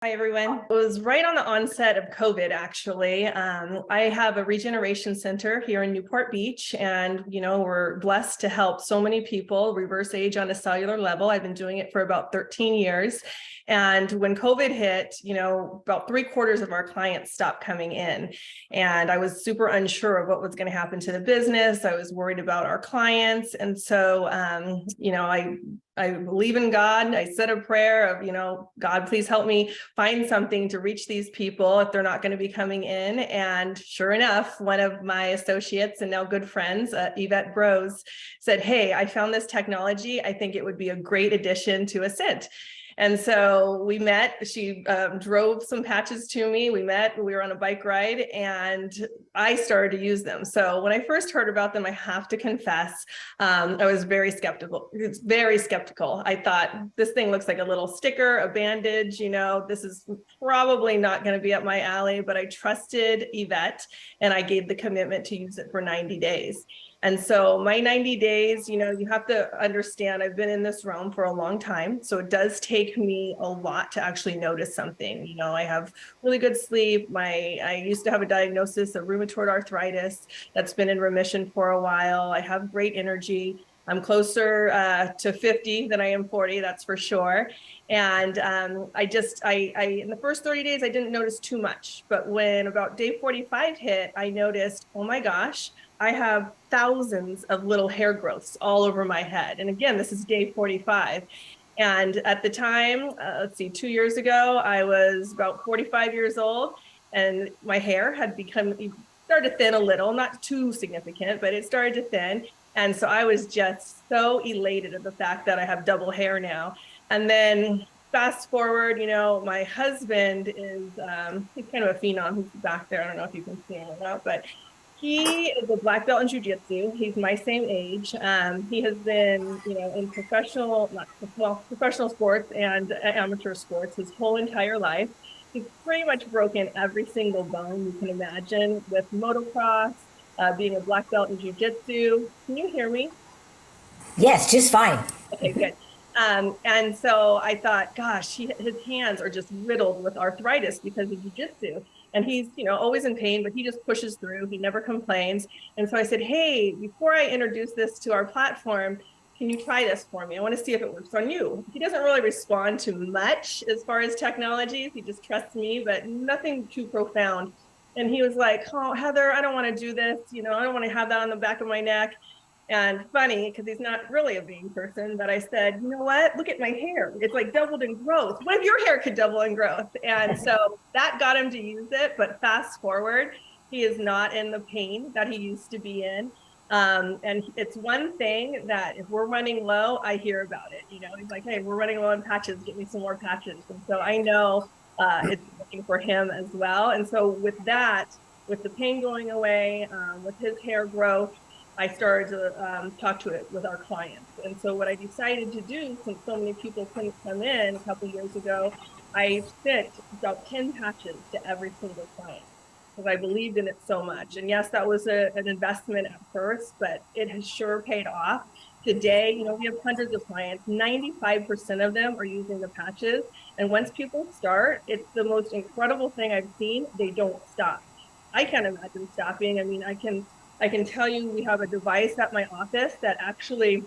Hi, everyone. It was right on the onset of COVID, actually. I have a regeneration center here in Newport Beach, and, we're blessed to help so many people reverse age on a cellular level. I've been doing it for about 13 years. And when COVID hit, about 3/4 of our clients stopped coming in. And I was super unsure of what was going to happen to the business. I was worried about our clients. And so, I believe in God. I said a prayer of, God, please help me find something to reach these people if they're not going to be coming in. And sure enough, one of my associates and now good friends, Yvette Bros, said, "Hey, I found this technology. I think it would be a great addition to Ascent." And so we met. She drove some patches to me. We met, we were on a bike ride, and I started to use them. So when I first heard about them, I have to confess, I was very skeptical. It's very skeptical. I thought, this thing looks like a little sticker, a bandage, this is probably not going to be up my alley, but I trusted Yvette and I gave the commitment to use it for 90 days. And so my 90 days, you have to understand, I've been in this realm for a long time. So it does take me a lot to actually notice something. I have really good sleep. I used to have a diagnosis of rheumatoid arthritis that's been in remission for a while. I have great energy. I'm closer to 50 than I am 40, that's for sure. And in the first 30 days, I didn't notice too much. But when about day 45 hit, I noticed, oh my gosh, I have thousands of little hair growths all over my head. And again, this is day 45. And at the time, 2 years ago, I was about 45 years old, and my hair had started to thin a little, not too significant, but it started to thin. And so I was just so elated at the fact that I have double hair now. And then fast forward, my husband is, he's kind of a phenom. He's back there. I don't know if you can see him or not, but he is a black belt in jiu-jitsu. He's my same age. He has been, in professional sports and amateur sports his whole entire life. He's pretty much broken every single bone you can imagine with motocross, being a black belt in jiu-jitsu. Can you hear me? Yes, just fine. Okay, good. And so I thought, gosh, his hands are just riddled with arthritis because of jiu-jitsu. And he's, always in pain, but he just pushes through. He never complains. And so I said, hey, before I introduce this to our platform, can you try this for me? I want to see if it works on you. He doesn't really respond to much as far as technologies. He just trusts me, but nothing too profound. And he was like, oh, Heather, I don't want to do this. I don't want to have that on the back of my neck. And funny, because he's not really a vain person, but I said, you know what? Look at my hair. It's like doubled in growth. What if your hair could double in growth? And so that got him to use it. But fast forward, he is not in the pain that he used to be in. And it's one thing that if we're running low, I hear about it. He's like, hey, we're running low on patches. Get me some more patches. And so I know it's working for him as well. And so with that, with the pain going away, with his hair growth, I started to talk to it with our clients. And so what I decided to do, since so many people couldn't come in a couple of years ago, I sent about 10 patches to every single client because I believed in it so much. And yes, that was an investment at first, but it has sure paid off. Today, we have hundreds of clients. 95% of them are using the patches. And once people start, it's the most incredible thing I've seen. They don't stop. I can't imagine stopping. I mean, I can tell you we have a device at my office that actually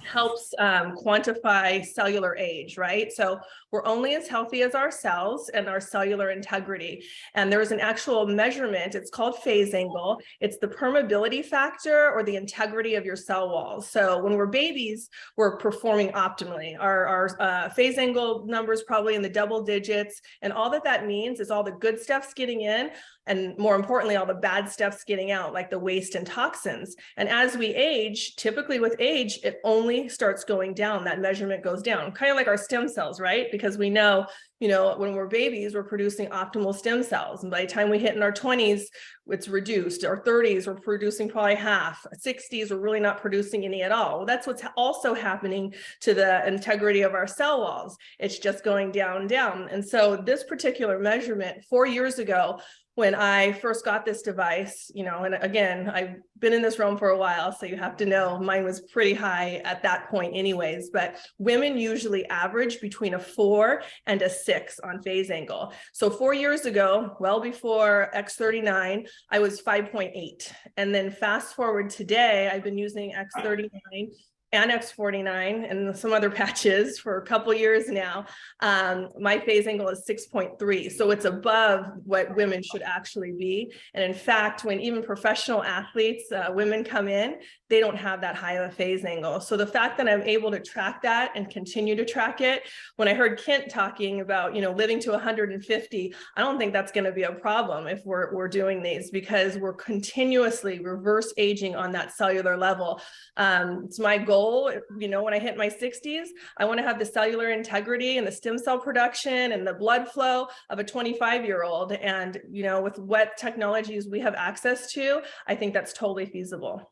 helps quantify cellular age, right? So we're only as healthy as our cells and our cellular integrity. And there's an actual measurement. It's called phase angle. It's the permeability factor or the integrity of your cell walls. So when we're babies, we're performing optimally. Our phase angle numbers probably in the double digits. And all that means is all the good stuff's getting in, and more importantly, all the bad stuff's getting out, like the waste and toxins. And as we age, typically with age, it only starts going down. That measurement goes down, kind of like our stem cells, right? Because we know, when we're babies, we're producing optimal stem cells. And by the time we hit in our 20s, it's reduced. Our 30s, we're producing probably half. 60s, we're really not producing any at all. Well, that's what's also happening to the integrity of our cell walls. It's just going down, down. And so this particular measurement 4 years ago when I first got this device, and again, I've been in this realm for a while, so you have to know mine was pretty high at that point anyways, but women usually average between a 4 and a 6 on phase angle. So 4 years ago, well before X39, I was 5.8. And then fast forward today, I've been using X39 and X49 and some other patches for a couple years now. My phase angle is 6.3. So it's above what women should actually be. And in fact, when even professional athletes, women come in, they don't have that high of a phase angle. So the fact that I'm able to track that and continue to track it, when I heard Kent talking about, living to 150, I don't think that's going to be a problem if we're doing these, because we're continuously reverse aging on that cellular level. It's my goal, when I hit my 60s, I want to have the cellular integrity and the stem cell production and the blood flow of a 25-year-old. And, with what technologies we have access to, I think that's totally feasible.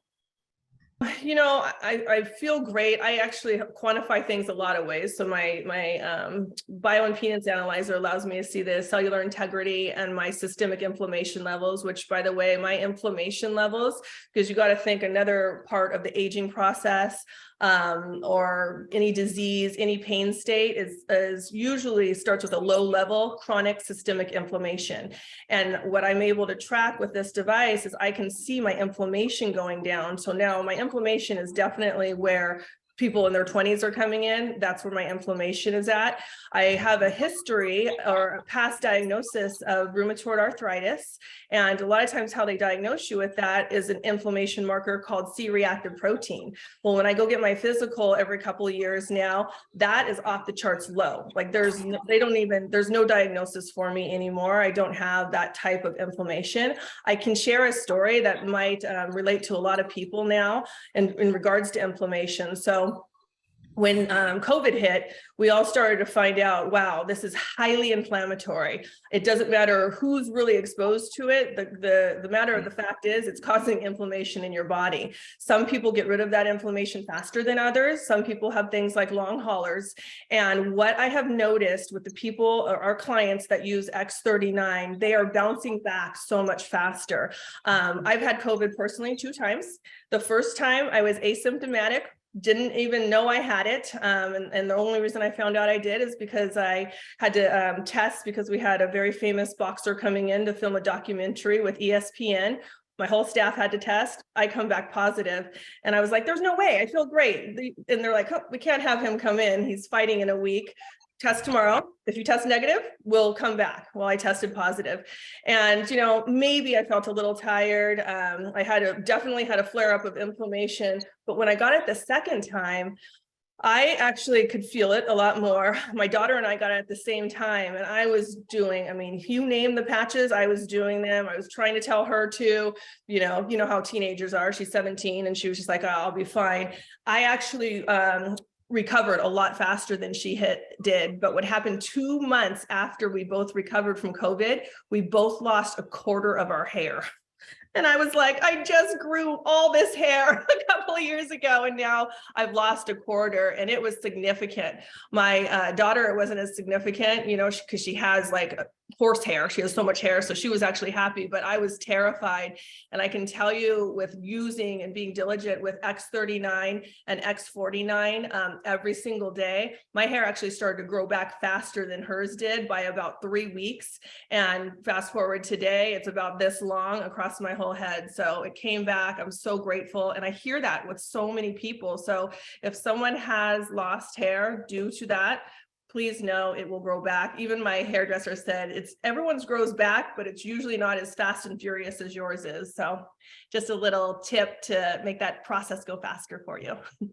I feel great. I actually quantify things a lot of ways. So my bioimpedance analyzer allows me to see the cellular integrity and my systemic inflammation levels, which, by the way, my inflammation levels, because you got to think another part of the aging process, or any disease, any pain state is usually starts with a low level chronic systemic inflammation. And what I'm able to track with this device is I can see my inflammation going down. So now my inflammation is definitely where people in their 20s are coming in. That's where my inflammation is at. I have a history or a past diagnosis of rheumatoid arthritis. And a lot of times how they diagnose you with that is an inflammation marker called C-reactive protein. Well, when I go get my physical every couple of years now, that is off the charts low. Like there's no diagnosis for me anymore. I don't have that type of inflammation. I can share a story that might relate to a lot of people now in regards to inflammation. So when COVID hit, we all started to find out, wow, this is highly inflammatory. It doesn't matter who's really exposed to it. The matter of the fact is it's causing inflammation in your body. Some people get rid of that inflammation faster than others. Some people have things like long haulers. And what I have noticed with the people or our clients that use X39, they are bouncing back so much faster. I've had COVID personally 2 times. The first time I was asymptomatic, didn't even know I had it. And the only reason I found out I did is because I had to test, because we had a very famous boxer coming in to film a documentary with ESPN. My whole staff had to test. I come back positive. And I was like, there's no way, I feel great. And they're like, oh, we can't have him come in. He's fighting in a week. Test tomorrow. If you test negative, we'll come back. Well, I tested positive. And, maybe I felt a little tired. I definitely had a flare up of inflammation. But when I got it the second time, I actually could feel it a lot more. My daughter and I got it at the same time, and I was doing, you name the patches, I was doing them. I was trying to tell her to, you know how teenagers are. She's 17 and she was just like, oh, I'll be fine. I actually, recovered a lot faster than she did. But what happened 2 months after we both recovered from COVID, we both lost a quarter of our hair. And I was like, I just grew all this hair a couple of years ago, and now I've lost a quarter, and it was significant. My daughter, it wasn't as significant, because she has like horse hair. She has so much hair. So she was actually happy, but I was terrified. And I can tell you, with using and being diligent with X39 and X49 every single day, my hair actually started to grow back faster than hers did by about 3 weeks. And fast forward today, it's about this long across my whole head. So it came back. I'm so grateful. And I hear that with so many people. So if someone has lost hair due to that, please know it will grow back. Even my hairdresser said everyone's grows back, but it's usually not as fast and furious as yours is. So just a little tip to make that process go faster for you.